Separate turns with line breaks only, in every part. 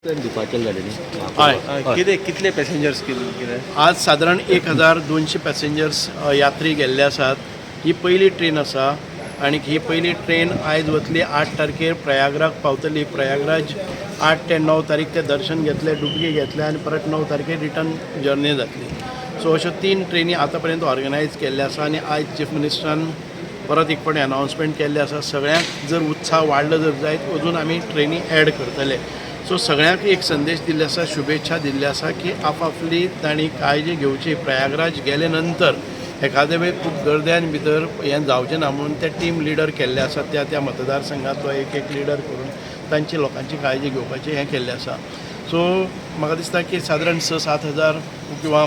Departure झालेली
कितले passengers
आज साधारण 1200 पॅसेंजर्स यात्री गेल्ले आसात. ही पहिली ट्रेन आसा आणि ही पहिली ट्रेन आयज वतली 8 तारखेर प्रयागराज पावतली. प्रयागराज 8 ते 9 तारीख ते दर्शन घेतले, डुबकी घेतले आणि परत 9 तारखेर रिटर्न जर्नी जातली. सो अश्यो 3 ट्रेनी आतां पर्यंत ऑर्गनायज केल्ले आसा आणि आयज चीफ मिनिस्टरान परत एक फावटी अनावन्समेंट केल्ले आसा. सगळ्यांक जर उत्साह वाडलो जर जायत अजून आमी ट्रेनी ॲड करतले. सो सगळ्यांक एक संदेश दिल्ले आसा, शुभेच्छा दिल्ले आसा की आपापली तांणी काळजी घेवची. प्रयागराज गेले नंतर एखादे वेळ खूब गर्द्यान भितर हें जावचें ना म्हणून ते टीम लिडर केल्ले आसा. त्या मतदारसंघातलो एक लिडर करून तांची लोकांची काळजी घेवपाचें हें केल्लें आसा. सो म्हाका दिसता की सादारण 6-7 हजार किंवा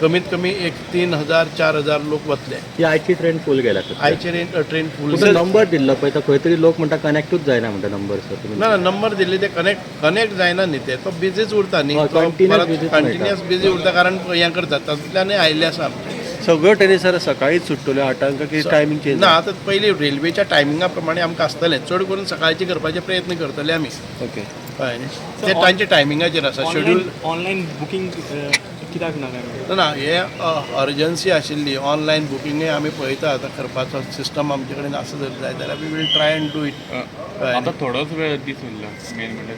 कमीत कमी एक 3000-4000 लोक वतले.
ही आयची ट्रेन फूल गेल्या
आयचे ट्रेन फूल.
नंबर दिल्लो पळय तो खंय तरी लोक म्हणटा कनेक्टूच जायना म्हणटा नंबर.
ना नंबर दिल्ले ते कनेक्ट जायना न्ही ते. तो बिजीच उरता न्ही, कंटिन्युअस बिजी उरता कारण हें करतात तातूंतल्यानय आयिल्ले आसा आमचे
सगळ्यो ट्रेनी सर सकाळीच सुट्टल्यो 8 की टायमिंग चेंज
ना. आतां पयलीं रेल्वेच्या टायमिंगा प्रमाणे आमकां आसतलें. चड करून सकाळचे करपाचे प्रयत्न करतले आमी.
ओके
कळ्ळें न्ही. ते तांचे टायमिंगाचेर आसा शेड्यूल.
ऑनलायन बुकींग कित्याक ना
ना हे अर्जन्सी आशिल्ली. ऑनलायन बुकींगय आमी पळयता आतां करपाचो सिस्टम आमचे कडेन आसा जर जाय जाल्यार we will try and do it.
आतां थोडोच वेळ दीस उरला मेन म्हणल्यार.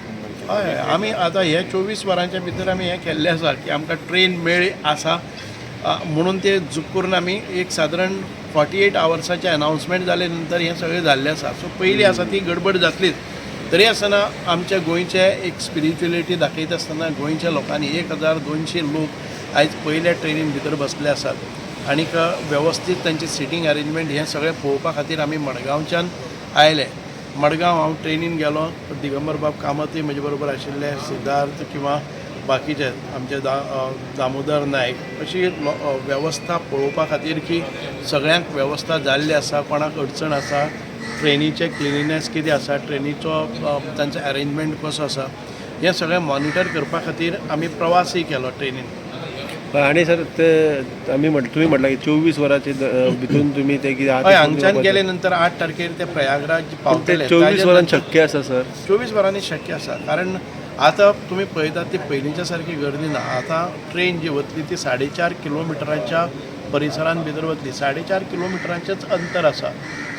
हय आमी आतां हे 24 वरांच्या भितर आमी हें केल्लें आसा की आमकां ट्रेन मेळ्ळी आसा म्हणून ते झूक करून आमी एक सादारण 48 आवर्साचें अनावन्समेंट जाले नंतर हें सगळें जाल्लें आसा. सो पयलीं आसा ती गडबड जातलीच. तरी आसतना आमच्या गोंयचे एक स्पिरिच्युअलिटी दाखयत आसतना गोंयच्या लोकांनी 1200 लोक आयज पयल्या ट्रेनीन भितर बसले आसात. आनीक वेवस्थीत तांची सिटींग अरेंजमेंट हें सगळें पळोवपा खातीर आमी मडगांवच्यान आयले. मडगांव हांव ट्रेनीन गेलो. दिगंबर बाब कामतूय म्हजे बरोबर आशिल्ले, सिद्धार्थ किंवा बाकीचे आमचे दामोदर नायक. अशी वेवस्था पळोवपा खातीर की सगळ्यांक वेवस्था जाल्ली आसा, कोणाक अडचण आसा, ट्रेनीचे क्लिनिनेस कितें आसा, ट्रेनीचो तांचो अरेंजमेंट कसो आसा हें सगळें मॉनिटर करपा खातीर आमी प्रवासय केलो ट्रेनीन.
आणि सर ते आमी तुमी म्हटलां की 24 वरांचे भितून तुमी ते कितें
हय हांगच्यान गेले नंतर 8 तारखेर ते प्रयागराज पावतले.
24 वरांत शक्य आसा सर?
24 वरांनी शक्य आसा कारण आतां तुमी पळयतात ती पयलींच्या सारकी गर्दी ना. आतां ट्रेन जी वतली ती 4.5 किलोमिटराच्या परिसरान भितर वतली. 4.5 किलोमिटरांचेच अंतर आसा.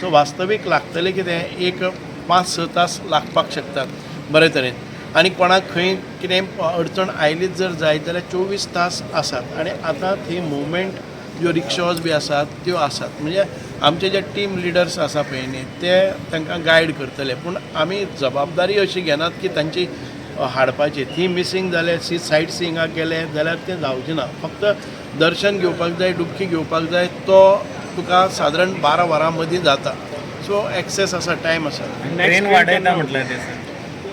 सो वास्तवीक लागतले कितें एक 5-6 तास लागपाक शकतात बरे तरेन. आनी कोणाक खंय कितें अडचण आयलीच जर जायत जाल्यार 24 तास आसात. आनी आतां थंय मुवमेंट ज्यो रिक्षाज बी आसात त्यो आसात. म्हणजे आमचे जे टीम लिडर्स आसा पळय न्ही ते तांकां गायड करतले. पूण आमी जबाबदारी अशी घेनात की तांची हाडपाची. ती मिसींग जाले, सायट सिंगाक गेले जाल्यार तें जावचें ना. फक्त दर्शन घेवपाक जाय, डुबकी घेवपाक जाय, तो तुका सादारण 12 वरां मदीं जाता. सो एक्सेस आसा, टायम आसा.
ट्रेन वाडयना म्हटलं ते सर.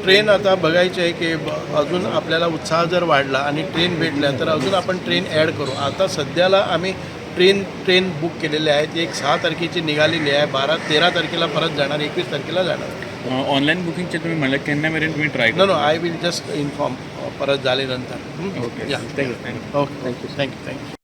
ट्रेन आता बघायचे आहे की अजून आपल्याला उत्साह जर वाढला आणि ट्रेन भेटल्या तर अजून आपण ट्रेन ॲड करू. आता सध्याला आम्ही ट्रेन बुक केलेले आहेत. एक 6 तारखेची निघालेली आहे, 13 तारखेला परत जाणार, 21 तारखेला जाणार.
ऑनलाईन बुकिंगचे तुम्ही म्हणलं केन्ना मेरेन तुम्ही try
no I will just inform परत झाल्यानंतर.
Okay
thank you.